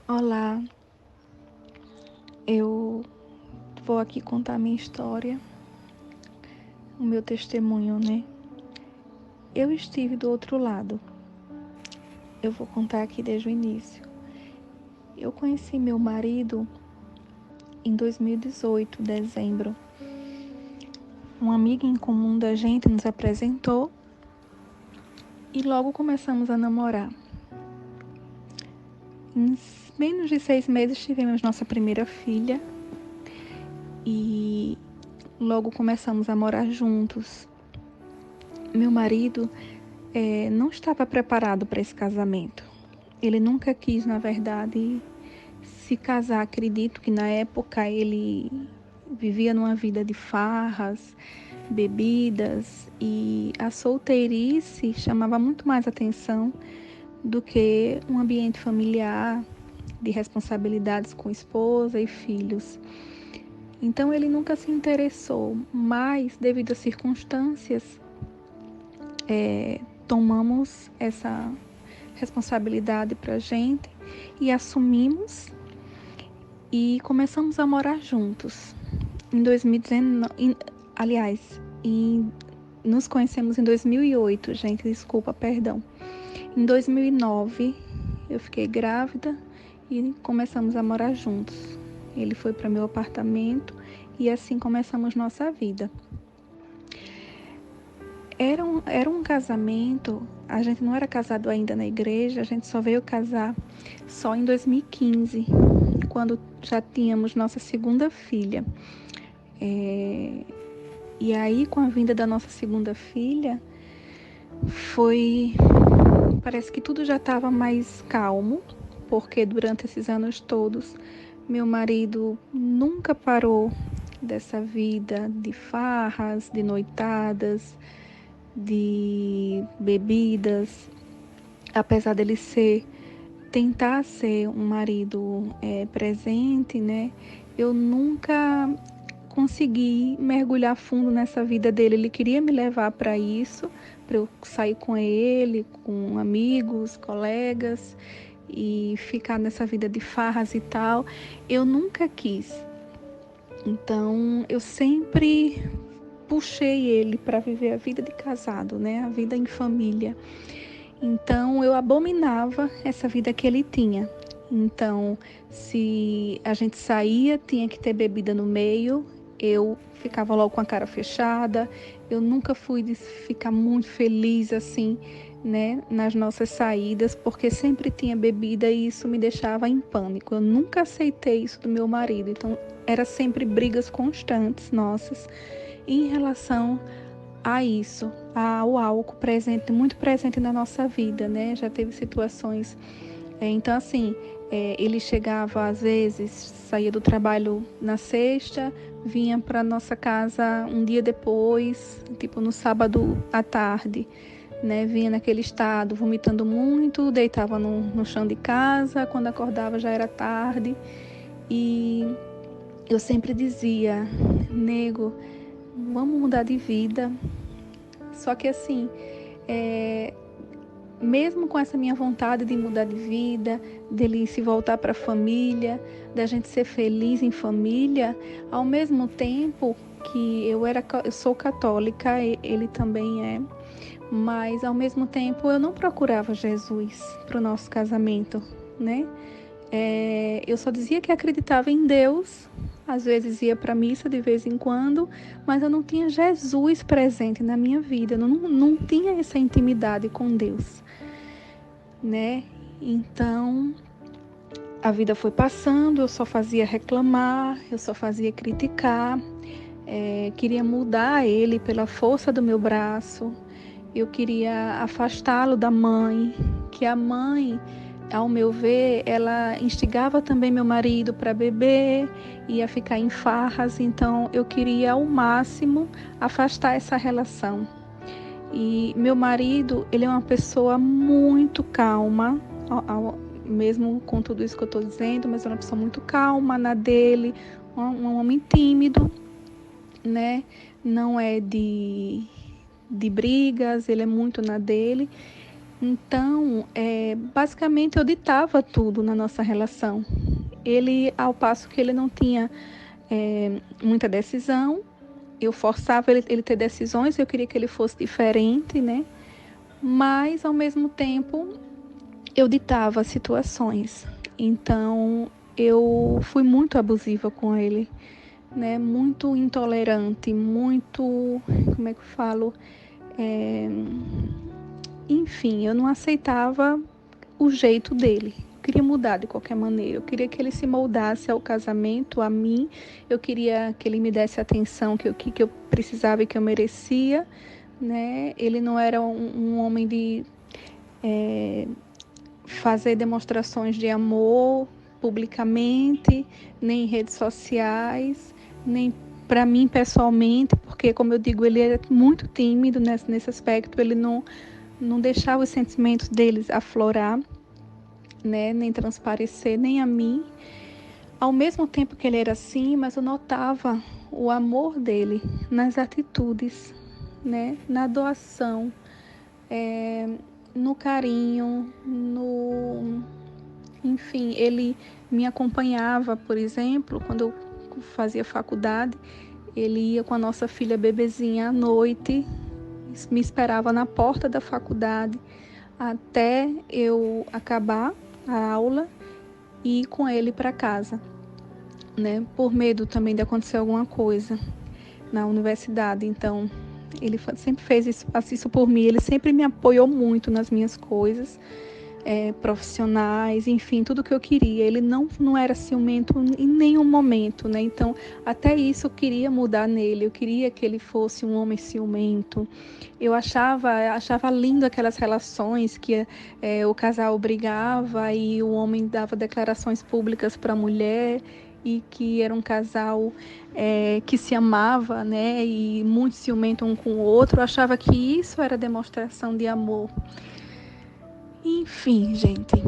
Olá, eu vou aqui contar a minha história, o meu testemunho, né? Eu estive do outro lado. Eu vou contar aqui desde o início. Eu conheci meu marido em 2018, dezembro. Uma amiga em comum da gente nos apresentou e logo começamos a namorar. Em menos de 6 meses tivemos nossa primeira filha e logo começamos a morar juntos. Meu marido não estava preparado para esse casamento. Ele nunca quis, na verdade, se casar. Acredito que na época ele vivia numa vida de farras, bebidas, e a solteirice chamava muito mais atenção do que um ambiente familiar de responsabilidades com esposa e filhos. Então ele nunca se interessou, mas devido às circunstâncias, tomamos essa responsabilidade para a gente e assumimos e começamos a morar juntos. Em 2019, aliás, nos conhecemos em 2008, gente, desculpa, perdão. Em 2009, eu fiquei grávida e começamos a morar juntos. Ele foi para meu apartamento e assim começamos nossa vida. Era um casamento, a gente não era casado ainda na igreja, a gente só veio casar só em 2015, quando já tínhamos nossa segunda filha. E aí, com a vinda da nossa segunda filha, parece que tudo já estava mais calmo, porque durante esses anos todos, meu marido nunca parou dessa vida de farras, de noitadas, de bebidas, apesar dele tentar ser um marido presente, né? Eu nunca consegui mergulhar fundo nessa vida dele. Ele queria me levar para isso, para eu sair com ele, com amigos, colegas e ficar nessa vida de farras e tal. Eu nunca quis. Então, eu sempre puxei ele para viver a vida de casado, né? A vida em família. Então, eu abominava essa vida que ele tinha. Então, se a gente saía, tinha que ter bebida no meio, eu ficava logo com a cara fechada. Eu nunca fui de ficar muito feliz assim, né, nas nossas saídas, porque sempre tinha bebida e isso me deixava em pânico. Eu nunca aceitei isso do meu marido. Então, era sempre brigas constantes nossas em relação a isso, ao álcool presente, muito presente na nossa vida, né? Já teve situações. Então, assim, ele chegava às vezes, saía do trabalho na sexta, vinha para nossa casa um dia depois, tipo no sábado à tarde, né? Vinha naquele estado, vomitando muito, deitava no chão de casa, quando acordava já era tarde. E eu sempre dizia, nego, vamos mudar de vida. Só que assim, mesmo com essa minha vontade de mudar de vida, dele se voltar para a família, da gente ser feliz em família, ao mesmo tempo que eu sou católica, ele também é, mas ao mesmo tempo eu não procurava Jesus para o nosso casamento, né? Eu só dizia que acreditava em Deus, às vezes ia para a missa de vez em quando, mas eu não tinha Jesus presente na minha vida, eu não tinha essa intimidade com Deus, né? Então, a vida foi passando, eu só fazia reclamar, eu só fazia criticar, queria mudar ele pela força do meu braço, eu queria afastá-lo da mãe, que a mãe, ao meu ver, ela instigava também meu marido para beber, ia ficar em farras, então eu queria ao máximo afastar essa relação. E meu marido, ele é uma pessoa muito calma, mesmo com tudo isso que eu estou dizendo, mas é uma pessoa muito calma na dele, um homem tímido, né? Não é de brigas, ele é muito na dele. Então, basicamente eu ditava tudo na nossa relação. Ele, ao passo que ele não tinha muita decisão, eu forçava ele ter decisões, eu queria que ele fosse diferente, né? Mas, ao mesmo tempo, eu ditava as situações. Então, eu fui muito abusiva com ele, né? Muito intolerante, muito, como é que eu falo? Enfim, eu não aceitava o jeito dele. Eu queria mudar de qualquer maneira. Eu queria que ele se moldasse ao casamento, a mim. Eu queria que ele me desse a atenção que eu precisava e que eu merecia, né? Ele não era um homem de fazer demonstrações de amor publicamente, nem em redes sociais, nem para mim pessoalmente, porque, como eu digo, ele é muito tímido nesse aspecto. Ele não deixava os sentimentos deles aflorar, né, nem transparecer, nem a mim. Ao mesmo tempo que ele era assim, mas eu notava o amor dele nas atitudes, né, na doação, no carinho, enfim, ele me acompanhava, por exemplo, quando eu fazia faculdade, ele ia com a nossa filha bebezinha à noite, me esperava na porta da faculdade até eu acabar a aula e ir com ele para casa, né? Por medo também de acontecer alguma coisa na universidade. Então, ele sempre fez isso por mim. Ele sempre me apoiou muito nas minhas coisas profissionais, enfim, tudo que eu queria. Ele não era ciumento em nenhum momento, né? Então, até isso eu queria mudar nele. Eu queria que ele fosse um homem ciumento. Eu achava lindo aquelas relações que o casal brigava e o homem dava declarações públicas para a mulher, e que era um casal que se amava, né? E muito ciumento um com o outro. Eu achava que isso era demonstração de amor. Enfim, gente.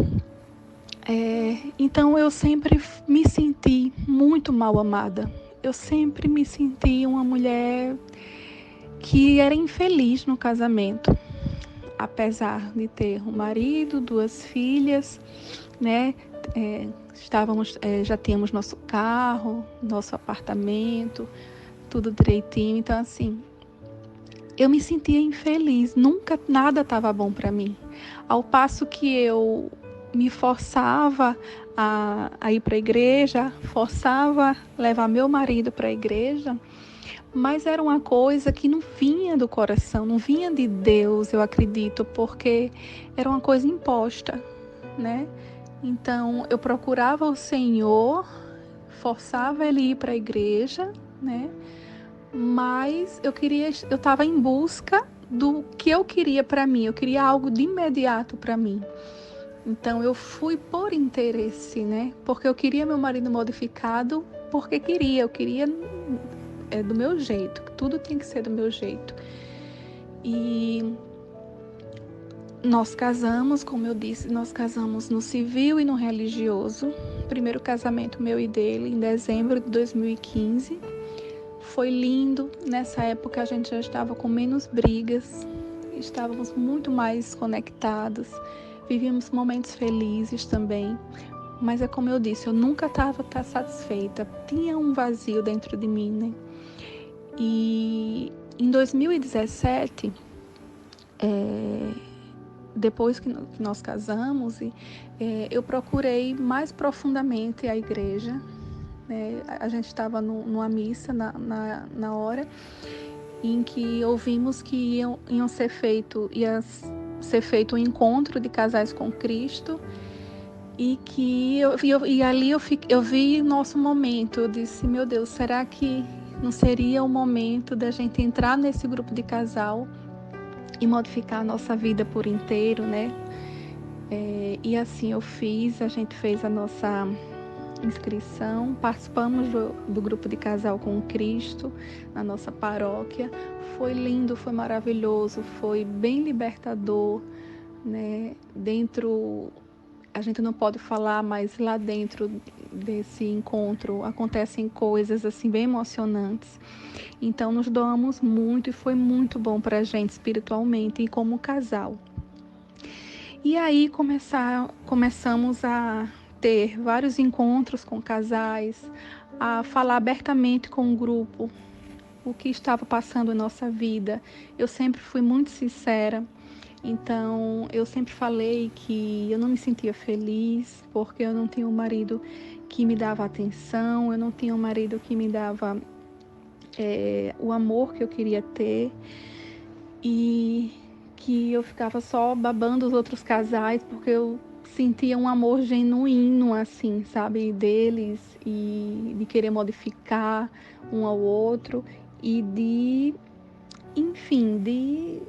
Então eu sempre me senti muito mal amada. Eu sempre me senti uma mulher que era infeliz no casamento, apesar de ter um marido, 2 filhas, né? Já tínhamos nosso carro, nosso apartamento, tudo direitinho. Então, assim, eu me sentia infeliz. Nunca nada estava bom para mim. Ao passo que eu me forçava a ir para a igreja, forçava a levar meu marido para a igreja, mas era uma coisa que não vinha do coração, não vinha de Deus, eu acredito, porque era uma coisa imposta, né? Então, eu procurava o Senhor, forçava ele a ir para a igreja, né? Mas eu estava em busca do que eu queria para mim, eu queria algo de imediato para mim. Então, eu fui por interesse, né? Porque eu queria meu marido modificado, porque eu queria do meu jeito, tudo tinha que ser do meu jeito. E nós casamos, como eu disse, nós casamos no civil e no religioso. Primeiro casamento meu e dele, em dezembro de 2015. Foi lindo. Nessa época a gente já estava com menos brigas, estávamos muito mais conectados, vivíamos momentos felizes também. Mas é como eu disse, eu nunca estava satisfeita, tinha um vazio dentro de mim, né? E em 2017, depois que nós casamos, eu procurei mais profundamente a igreja. A gente estava numa missa na hora em que ouvimos que ia ser feito um encontro de casais com Cristo, e que ali eu vi nosso momento. Eu disse, meu Deus, será que não seria o momento da gente entrar nesse grupo de casal e modificar a nossa vida por inteiro, né? E assim eu fiz. A gente fez a nossa inscrição, participamos do grupo de casal com Cristo na nossa paróquia. Foi lindo, foi maravilhoso, foi bem libertador, né? A gente não pode falar, mas lá dentro desse encontro acontecem coisas assim bem emocionantes. Então nos doamos muito e foi muito bom para a gente espiritualmente e como casal. E aí começamos a ter vários encontros com casais, a falar abertamente com o grupo o que estava passando em nossa vida. Eu sempre fui muito sincera, então eu sempre falei que eu não me sentia feliz porque eu não tinha um marido que me dava atenção, eu não tinha um marido que me dava o amor que eu queria ter, e que eu ficava só babando os outros casais porque eu sentia um amor genuíno, assim, sabe, deles, e de querer modificar um ao outro e de, enfim, de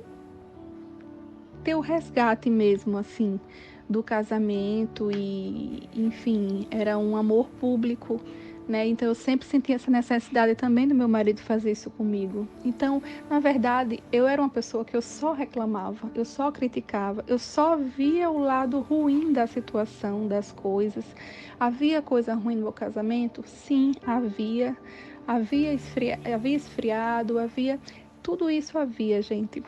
ter o resgate mesmo, assim, do casamento e, enfim, era um amor público, né? Então eu sempre senti essa necessidade também do meu marido fazer isso comigo. Então, na verdade, eu era uma pessoa que eu só reclamava, eu só criticava, eu só via o lado ruim da situação, das coisas. Havia coisa ruim no meu casamento? Sim, havia. Havia esfriado, havia tudo isso havia, gente.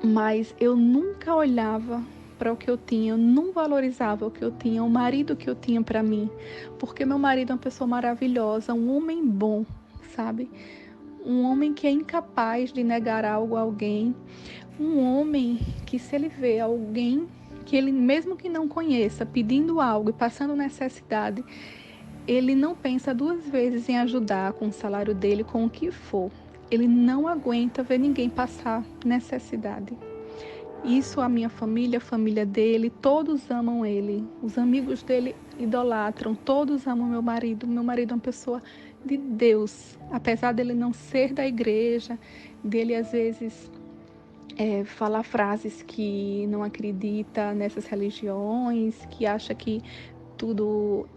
Mas eu nunca olhava para o que eu tinha, eu não valorizava o que eu tinha, o marido que eu tinha para mim, porque meu marido é uma pessoa maravilhosa, um homem bom, sabe? Um homem que é incapaz de negar algo a alguém, um homem que, se ele vê alguém que ele, mesmo que não conheça, pedindo algo e passando necessidade, ele não pensa duas vezes em ajudar com o salário dele, com o que for. Ele não aguenta ver ninguém passar necessidade. Isso a minha família, a família dele, todos amam ele. Os amigos dele idolatram, todos amam meu marido. Meu marido é uma pessoa de Deus, apesar dele não ser da igreja, dele às vezes falar frases que não acredita nessas religiões, que acha que tudo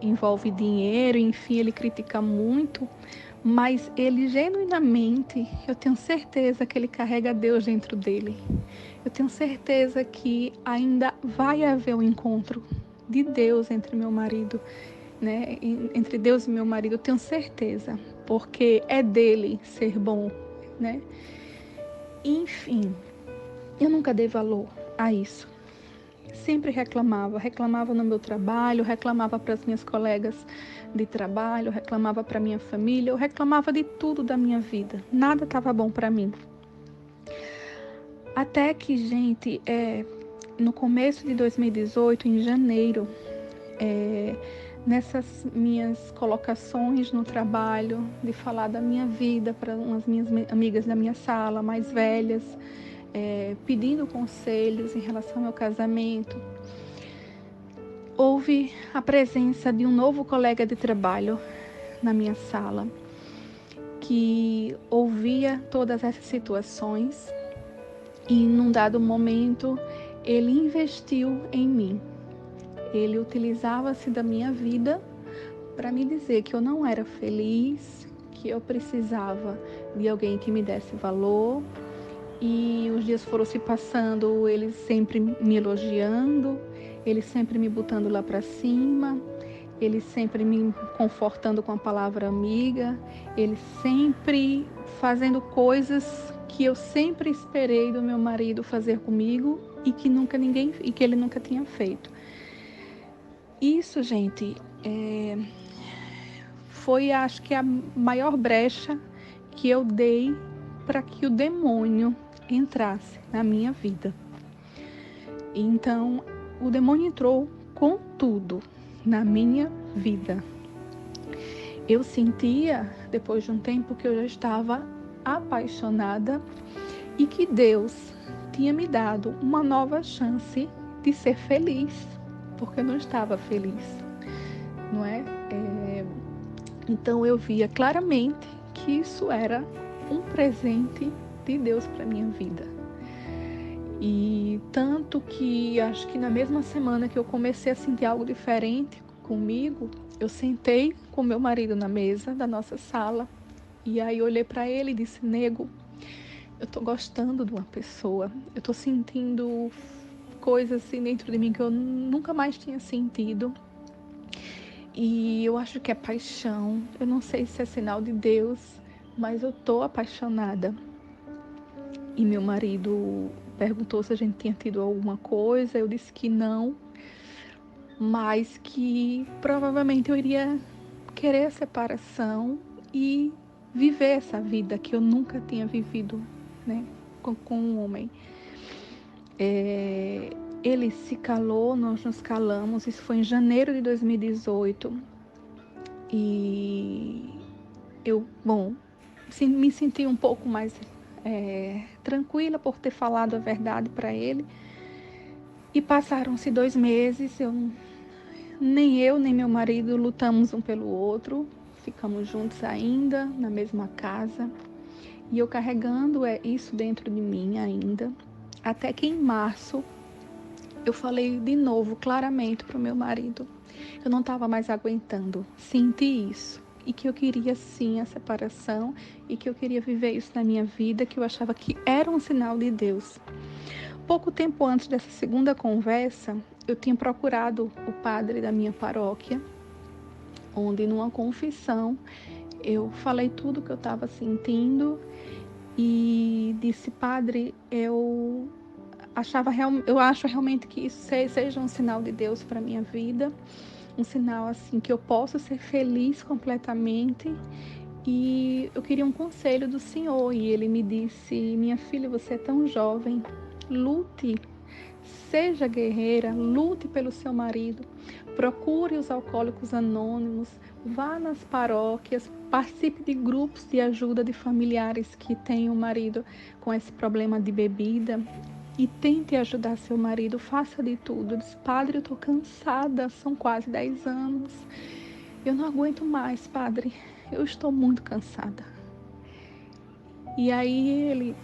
envolve dinheiro, enfim, ele critica muito, mas ele genuinamente, eu tenho certeza que ele carrega Deus dentro dele. Eu tenho certeza que ainda vai haver um encontro de Deus entre meu marido, né? Entre Deus e meu marido, eu tenho certeza, porque é dele ser bom, né? Enfim, eu nunca dei valor a isso. Sempre reclamava no meu trabalho, reclamava para as minhas colegas de trabalho, reclamava para minha família, eu reclamava de tudo da minha vida. Nada estava bom para mim. Até que, gente, no começo de 2018, em janeiro, nessas minhas colocações no trabalho, de falar da minha vida para umas minhas amigas da minha sala, mais velhas, pedindo conselhos em relação ao meu casamento, houve a presença de um novo colega de trabalho na minha sala, que ouvia todas essas situações e, num dado momento, ele investiu em mim. Ele utilizava-se da minha vida para me dizer que eu não era feliz, que eu precisava de alguém que me desse valor. E os dias foram se passando, ele sempre me elogiando, ele sempre me botando lá para cima, ele sempre me confortando com a palavra amiga, ele sempre fazendo coisas que eu sempre esperei do meu marido fazer comigo e que ele nunca tinha feito. Isso, gente, foi, acho que, a maior brecha que eu dei para que o demônio entrasse na minha vida. Então, o demônio entrou com tudo na minha vida. Eu sentia, depois de um tempo, que eu já estava apaixonada e que Deus tinha me dado uma nova chance de ser feliz, porque eu não estava feliz, não é? Então eu via claramente que isso era um presente de Deus para minha vida. E tanto que acho que na mesma semana que eu comecei a sentir algo diferente comigo, eu sentei com meu marido na mesa da nossa sala e aí olhei para ele e disse: nego, eu tô gostando de uma pessoa, eu tô sentindo coisas assim dentro de mim que eu nunca mais tinha sentido. E eu acho que é paixão, eu não sei se é sinal de Deus, mas eu tô apaixonada. E meu marido perguntou se a gente tinha tido alguma coisa, eu disse que não, mas que provavelmente eu iria querer a separação e viver essa vida que eu nunca tinha vivido, né, com um homem. Ele se calou, nós nos calamos, isso foi em janeiro de 2018, e eu, me senti um pouco mais tranquila por ter falado a verdade para ele. E passaram-se 2 meses, nem eu nem meu marido lutamos um pelo outro, ficamos juntos ainda, na mesma casa, e eu carregando isso dentro de mim ainda, até que em março eu falei de novo claramente para o meu marido. Eu não estava mais aguentando, senti isso, e que eu queria sim a separação, e que eu queria viver isso na minha vida, que eu achava que era um sinal de Deus. Pouco tempo antes dessa segunda conversa, eu tinha procurado o padre da minha paróquia, onde numa confissão eu falei tudo que eu estava sentindo e disse: padre, eu acho realmente que isso seja um sinal de Deus para minha vida, um sinal assim que eu posso ser feliz completamente, e eu queria um conselho do senhor. E ele me disse: minha filha, você é tão jovem, lute, seja guerreira, lute pelo seu marido, procure os alcoólicos anônimos, vá nas paróquias, participe de grupos de ajuda de familiares que têm o marido com esse problema de bebida e tente ajudar seu marido, faça de tudo. Eu disse: padre, eu estou cansada, são quase 10 anos, eu não aguento mais, padre, eu estou muito cansada. E aí ele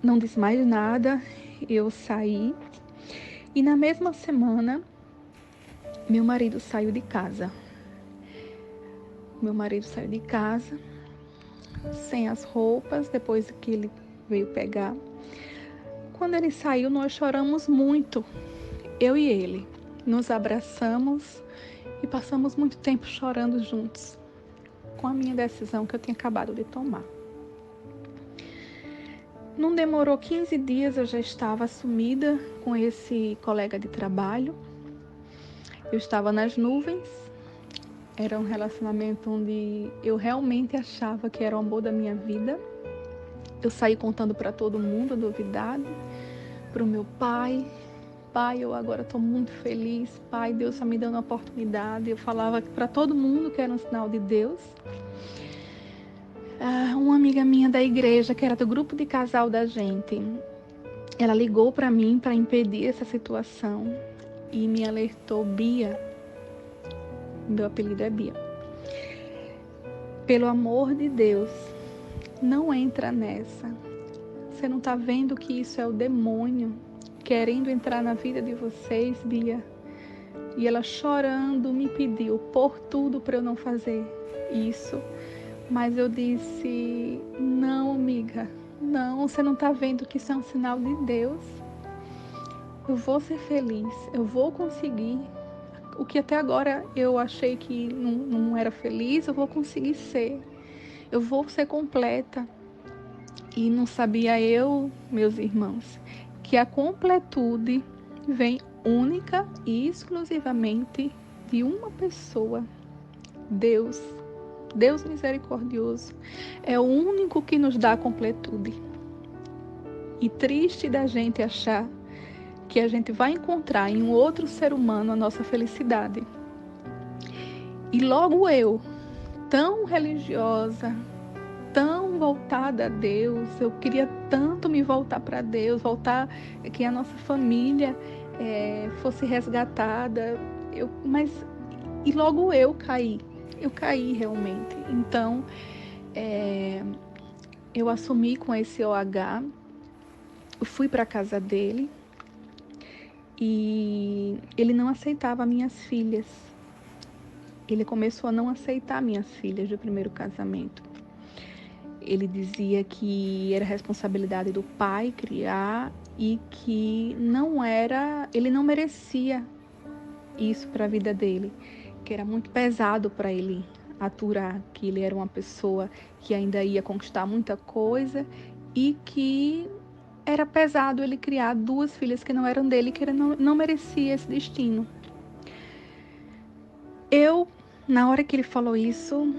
não disse mais nada, eu saí, e na mesma semana meu marido saiu de casa. Meu marido saiu de casa sem as roupas, depois que ele veio pegar. Quando ele saiu, nós choramos muito, eu e ele. Nos abraçamos e passamos muito tempo chorando juntos, com a minha decisão que eu tinha acabado de tomar. Não demorou 15 dias, eu já estava assumida com esse colega de trabalho. Eu estava nas nuvens. Era um relacionamento onde eu realmente achava que era o amor da minha vida. Eu saí contando para todo mundo a novidade, para o meu pai. Pai, eu agora estou muito feliz. Pai, Deus está me dando uma oportunidade. Eu falava para todo mundo que era um sinal de Deus. Uma amiga minha da igreja, que era do grupo de casal da gente, ela ligou para mim para impedir essa situação e me alertou: Bia, meu apelido é Bia, pelo amor de Deus, não entra nessa. Você não está vendo que isso é o demônio querendo entrar na vida de vocês, Bia? E ela, chorando, me pediu por tudo para eu não fazer isso. Mas eu disse: não, amiga, não, você não está vendo que isso é um sinal de Deus? Eu vou ser feliz, eu vou conseguir. O que até agora eu achei que não era feliz, eu vou conseguir ser. Eu vou ser completa. E não sabia eu, meus irmãos, que a completude vem única e exclusivamente de uma pessoa, Deus. Deus misericordioso é o único que nos dá a completude. E triste da gente achar que a gente vai encontrar em um outro ser humano a nossa felicidade. E logo eu, tão religiosa, tão voltada a Deus, eu queria tanto me voltar para Deus, voltar, que a nossa família fosse resgatada, e logo eu caí realmente. Então, eu assumi com esse OH, eu fui para a casa dele e ele não aceitava minhas filhas. Ele começou a não aceitar minhas filhas do primeiro casamento. Ele dizia que era responsabilidade do pai criar e que ele não merecia isso para a vida dele, que era muito pesado para ele aturar, que ele era uma pessoa que ainda ia conquistar muita coisa e que era pesado ele criar 2 filhas que não eram dele, que ele não merecia esse destino. Eu, na hora que ele falou isso,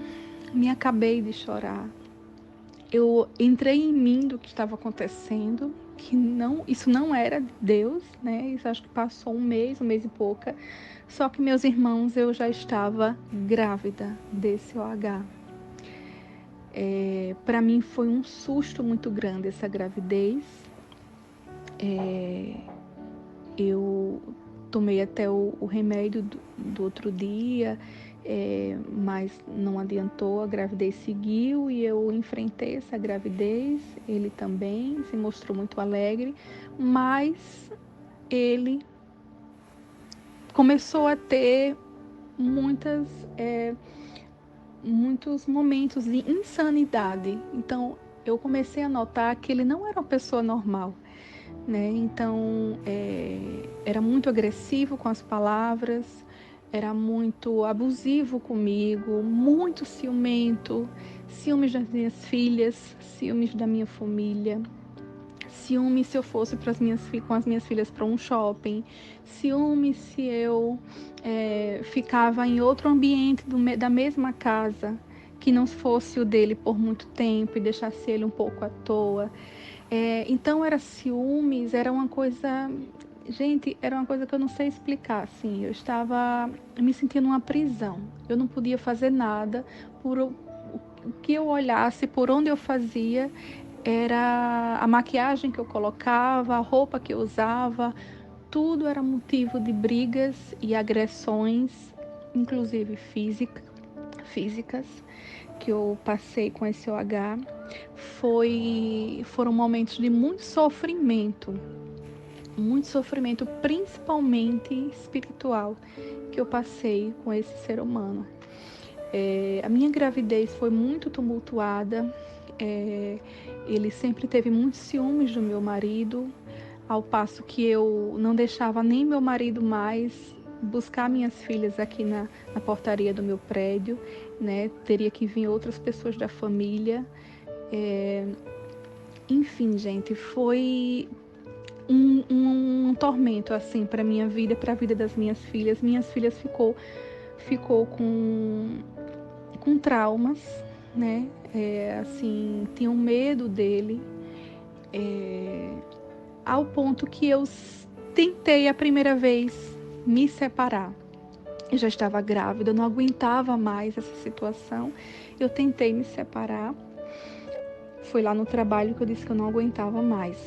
me acabei de chorar. Eu entrei em mim do que estava acontecendo, que isso não era de Deus, né? Isso acho que passou um mês e pouca. Só que, meus irmãos, eu já estava grávida desse OH. Para mim foi um susto muito grande essa gravidez. Eu tomei até o remédio do outro dia, mas não adiantou, a gravidez seguiu e eu enfrentei essa gravidez. Ele também se mostrou muito alegre, mas ele começou a ter muitos momentos de insanidade. Então eu comecei a notar que ele não era uma pessoa normal. Né? Então, era muito agressivo com as palavras, era muito abusivo comigo, muito ciumento, ciúmes das minhas filhas, ciúmes da minha família, ciúmes se eu fosse com as minhas filhas para um shopping, ciúmes se eu ficava em outro ambiente da mesma casa, que não fosse o dele por muito tempo e deixasse ele um pouco à toa. Então era ciúmes, era uma coisa, gente, era uma coisa que eu não sei explicar, assim, eu estava me sentindo numa prisão, eu não podia fazer nada, por o que eu olhasse, por onde eu fazia, era a maquiagem que eu colocava, a roupa que eu usava, tudo era motivo de brigas e agressões, inclusive físicas, que eu passei com esse OH. Foram momentos de muito sofrimento, principalmente espiritual, que eu passei com esse ser humano. A minha gravidez foi muito tumultuada, ele sempre teve muitos ciúmes do meu marido, ao passo que eu não deixava nem meu marido mais buscar minhas filhas aqui na portaria do meu prédio, né? Teria que vir outras pessoas da família. Enfim, gente, foi um tormento assim para minha vida, para a vida das minhas filhas. Minhas filhas ficou com traumas, né? Assim, tinham medo dele, ao ponto que eu tentei a primeira vez me separar. Eu já estava grávida, eu não aguentava mais essa situação. Eu tentei me separar. Foi lá no trabalho que eu disse que eu não aguentava mais.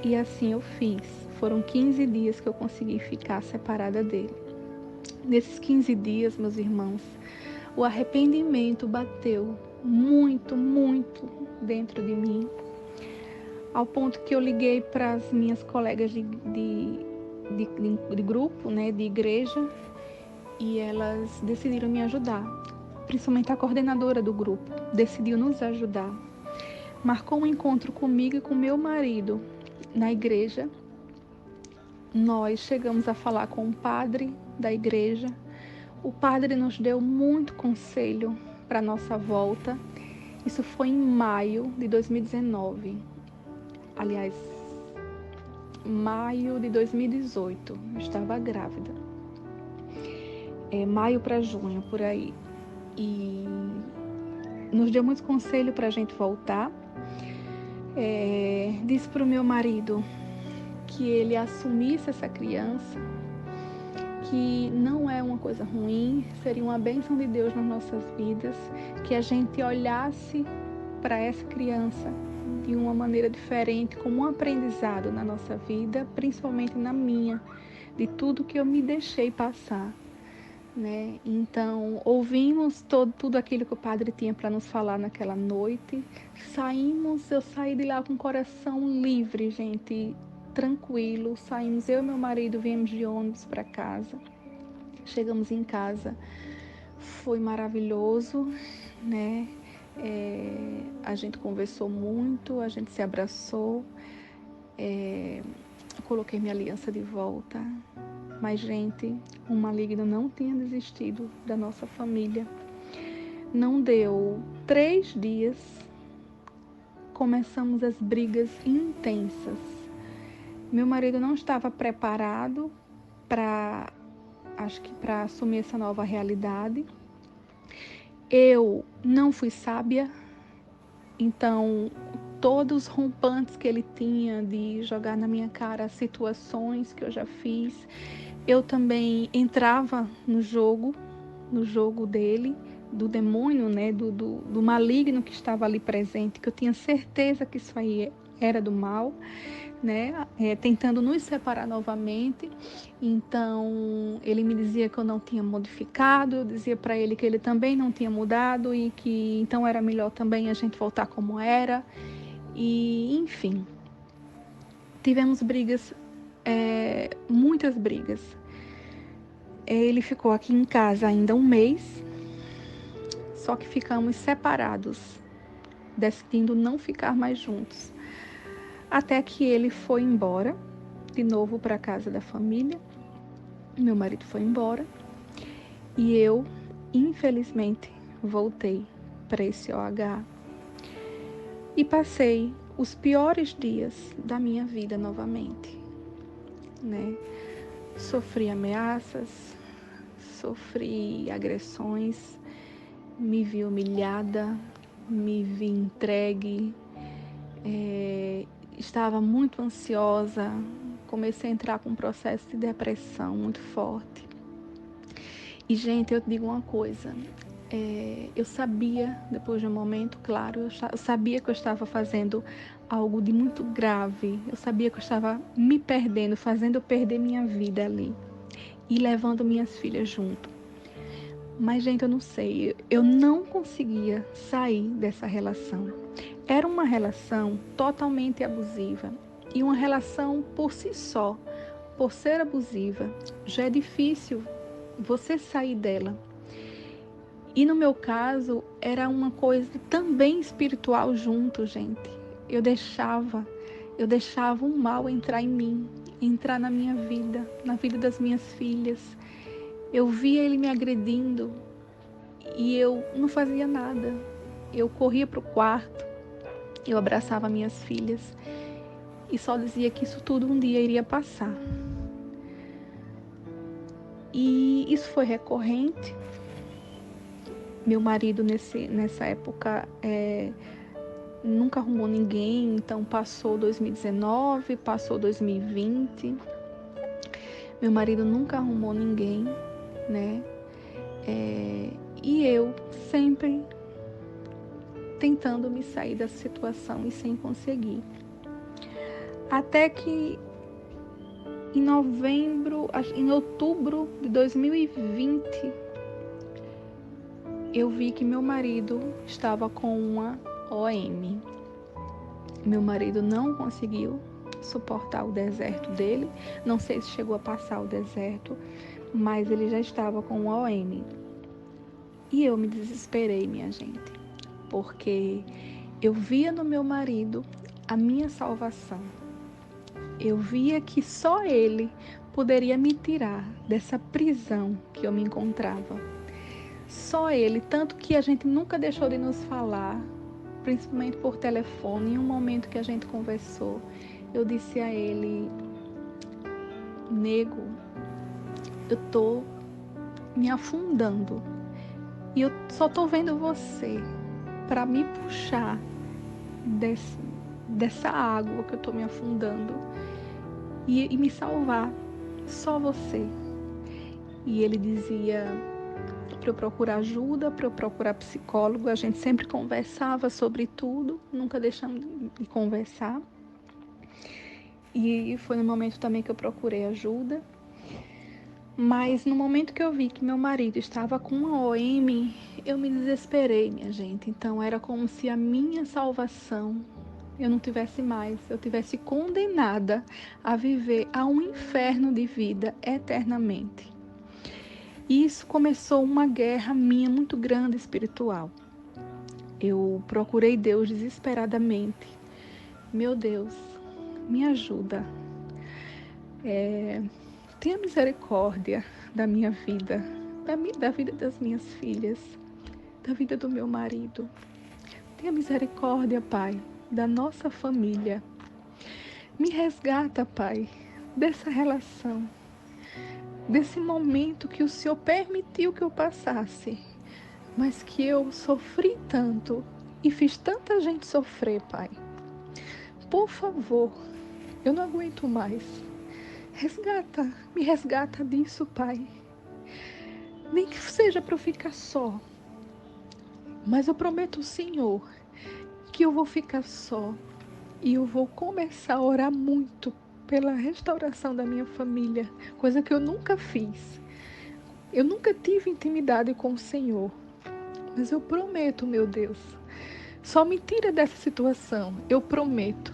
E assim eu fiz. Foram 15 dias que eu consegui ficar separada dele. Nesses 15 dias, meus irmãos, o arrependimento bateu muito, muito dentro de mim, ao ponto que eu liguei para as minhas colegas de grupo, né, de igreja, e elas decidiram me ajudar. Principalmente a coordenadora do grupo decidiu nos ajudar. Marcou um encontro comigo e com meu marido na igreja. Nós chegamos a falar com o padre da igreja. O padre nos deu muito conselho para a nossa volta. Isso foi em maio de 2019. Aliás, maio de 2018. Eu estava grávida. Maio para junho, por aí. E nos deu muito conselho para a gente voltar. Disse para o meu marido que ele assumisse essa criança, que não é uma coisa ruim, seria uma bênção de Deus nas nossas vidas, que a gente olhasse para essa criança de uma maneira diferente, como um aprendizado na nossa vida, principalmente na minha, de tudo que eu me deixei passar. Né? Então, ouvimos tudo aquilo que o padre tinha para nos falar naquela noite. Eu saí de lá com o coração livre, gente, tranquilo. Saímos, eu e meu marido, viemos de ônibus para casa. Chegamos em casa, foi maravilhoso, né? A gente conversou muito, a gente se abraçou. Eu coloquei minha aliança de volta. Mas, gente, o maligno não tinha desistido da nossa família. Não deu 3 dias, começamos as brigas intensas. Meu marido não estava preparado para assumir essa nova realidade. Eu não fui sábia, então todos os rompantes que ele tinha de jogar na minha cara situações que eu já fiz, eu também entrava no jogo dele, do demônio, né, do maligno que estava ali presente, que eu tinha certeza que isso aí era do mal, né, tentando nos separar novamente. Então ele me dizia que eu não tinha modificado, eu dizia para ele que ele também não tinha mudado e que então era melhor também a gente voltar como era. E enfim, tivemos brigas, muitas brigas. Ele ficou aqui em casa ainda um mês, só que ficamos separados, decidindo não ficar mais juntos. Até que ele foi embora, de novo para a casa da família. Meu marido foi embora e eu, infelizmente, voltei para esse OH e passei os piores dias da minha vida novamente, né? Sofri ameaças, sofri agressões, me vi humilhada, me vi entregue, estava muito ansiosa, comecei a entrar com um processo de depressão muito forte. E, gente, eu te digo uma coisa, eu sabia, depois de um momento, claro, eu sabia que eu estava fazendo algo de muito grave, eu sabia que eu estava me perdendo, fazendo eu perder minha vida ali e levando minhas filhas junto. Mas, gente, eu não sei, eu não conseguia sair dessa relação. Era uma relação totalmente abusiva. E uma relação por si só, por ser abusiva, já é difícil você sair dela. E no meu caso, era uma coisa também espiritual junto, gente. Eu deixava o mal entrar em mim, entrar na minha vida, na vida das minhas filhas. Eu via ele me agredindo e eu não fazia nada. Eu corria para o quarto, eu abraçava minhas filhas e só dizia que isso tudo um dia iria passar. E isso foi recorrente. Meu marido nessa época nunca arrumou ninguém, então passou 2019, passou 2020. Meu marido nunca arrumou ninguém, né? E eu sempre tentando me sair dessa situação e sem conseguir. Até que em outubro de 2020, eu vi que meu marido estava com uma OM. Meu marido não conseguiu suportar o deserto dele. Não sei se chegou a passar o deserto, mas ele já estava com uma OM. E eu me desesperei, minha gente, porque eu via no meu marido a minha salvação. Eu via que só ele poderia me tirar dessa prisão que eu me encontrava. Só ele, tanto que a gente nunca deixou de nos falar, principalmente por telefone. Em um momento que a gente conversou, eu disse a ele: nego, eu tô me afundando e eu só tô vendo você para me puxar dessa água que eu tô me afundando e me salvar, só você. E ele dizia para eu procurar ajuda, para eu procurar psicólogo. A gente sempre conversava sobre tudo, nunca deixamos de conversar. E foi no momento também que eu procurei ajuda. Mas no momento que eu vi que meu marido estava com uma OM, eu me desesperei, minha gente. Então era como se a minha salvação eu não tivesse mais, eu tivesse condenada a viver a um inferno de vida eternamente. E isso começou uma guerra minha muito grande espiritual. Eu procurei Deus desesperadamente. Meu Deus, me ajuda. Tenha misericórdia da minha vida, da vida das minhas filhas, da vida do meu marido. Tenha misericórdia, Pai. da nossa família. Me resgata, Pai, dessa relação, desse momento que o Senhor permitiu que eu passasse, mas que eu sofri tanto e fiz tanta gente sofrer, Pai. Por favor, eu não aguento mais. Me resgata disso, Pai. Nem que seja para eu ficar só, mas eu prometo ao Senhor que eu vou ficar só e eu vou começar a orar muito pela restauração da minha família, coisa que eu nunca fiz. Eu nunca tive intimidade com o Senhor, mas eu prometo, meu Deus, só me tira dessa situação, eu prometo.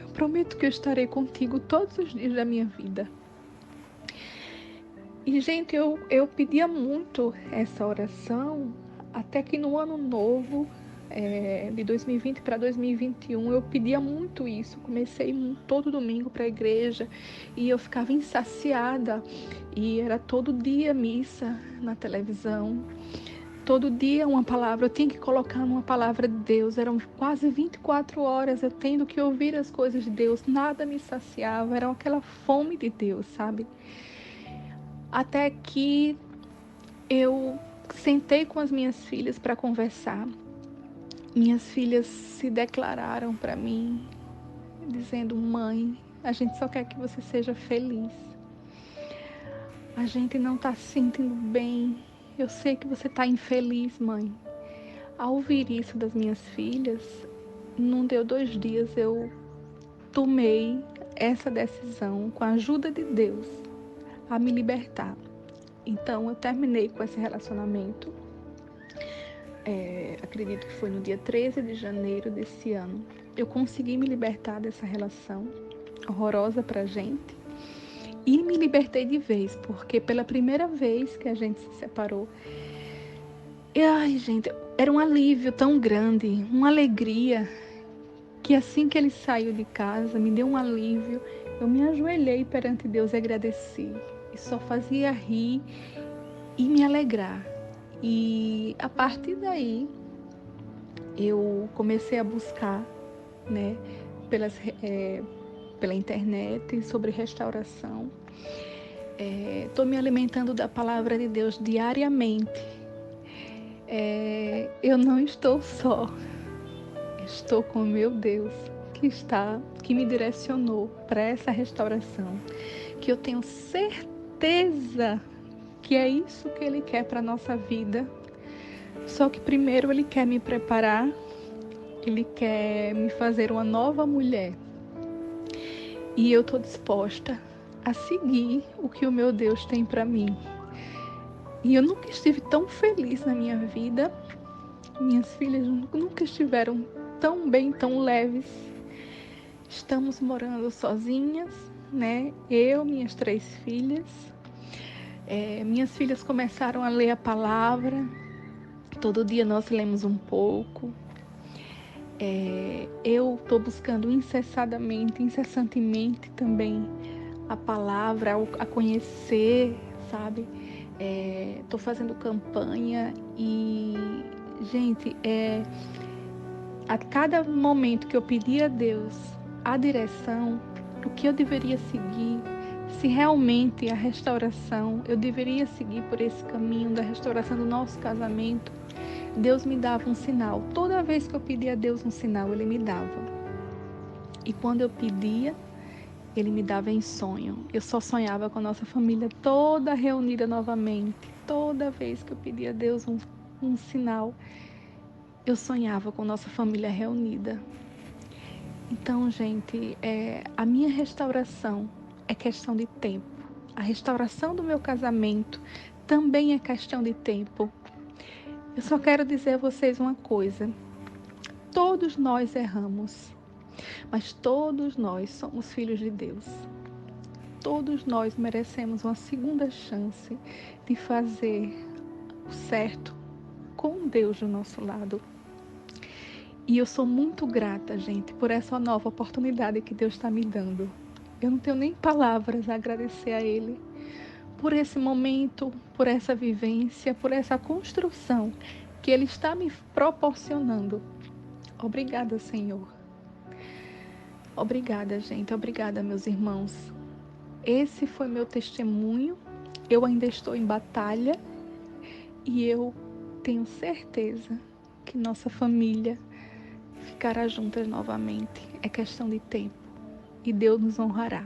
Eu prometo que eu estarei contigo todos os dias da minha vida. E, gente, eu pedia muito essa oração, até que no ano novo, de 2020 para 2021, eu pedia muito isso. Comecei todo domingo para a igreja e eu ficava insaciada. E era todo dia missa na televisão, todo dia uma palavra. Eu tinha que colocar uma palavra de Deus. Eram quase 24 horas eu tendo que ouvir as coisas de Deus. Nada me saciava, era aquela fome de Deus, sabe? Até que eu sentei com as minhas filhas para conversar. Minhas filhas se declararam para mim, dizendo: mãe, a gente só quer que você seja feliz. A gente não está se sentindo bem. Eu sei que você está infeliz, mãe. Ao ouvir isso das minhas filhas, não deu 2 dias, eu tomei essa decisão, com a ajuda de Deus, a me libertar. Então, eu terminei com esse relacionamento. Acredito que foi no dia 13 de janeiro desse ano. Eu consegui me libertar dessa relação horrorosa pra gente. E me libertei de vez, porque pela primeira vez que a gente se separou, ai, gente, era um alívio tão grande, uma alegria, que assim que ele saiu de casa, me deu um alívio. Eu me ajoelhei perante Deus e agradeci. E só fazia rir e me alegrar. E a partir daí, eu comecei a buscar, né, pela internet sobre restauração. Estou me alimentando da palavra de Deus diariamente. Eu não estou só. Estou com o meu Deus que me direcionou para essa restauração, que eu tenho certeza que é isso que Ele quer para a nossa vida. Só que primeiro Ele quer me preparar, Ele quer me fazer uma nova mulher. E eu estou disposta a seguir o que o meu Deus tem para mim. E eu nunca estive tão feliz na minha vida. Minhas filhas nunca estiveram tão bem, tão leves. Estamos morando sozinhas, né? Eu, minhas 3 filhas. Minhas filhas começaram a ler a palavra. Todo dia nós lemos um pouco. Eu estou buscando incessantemente também a palavra, a conhecer, sabe? Estou fazendo campanha e, gente, a cada momento que eu pedi a Deus a direção, o que eu deveria seguir, se realmente a restauração, eu deveria seguir por esse caminho da restauração do nosso casamento, Deus me dava um sinal. Toda vez que eu pedia a Deus um sinal, Ele me dava. E quando eu pedia, Ele me dava em sonho. Eu só sonhava com a nossa família toda reunida novamente. Toda vez que eu pedia a Deus um sinal, eu sonhava com nossa família reunida. Então, gente, a minha restauração é questão de tempo. A restauração do meu casamento também é questão de tempo. Eu só quero dizer a vocês uma coisa. Todos nós erramos, mas todos nós somos filhos de Deus. Todos nós merecemos uma segunda chance de fazer o certo com Deus do nosso lado. E eu sou muito grata, gente, por essa nova oportunidade que Deus está me dando. Eu não tenho nem palavras a agradecer a Ele por esse momento, por essa vivência, por essa construção que Ele está me proporcionando. Obrigada, Senhor. Obrigada, gente. Obrigada, meus irmãos. Esse foi meu testemunho. Eu ainda estou em batalha e eu tenho certeza que nossa família ficará juntas novamente. É questão de tempo e Deus nos honrará.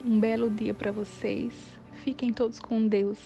Um belo dia para vocês. Fiquem todos com Deus.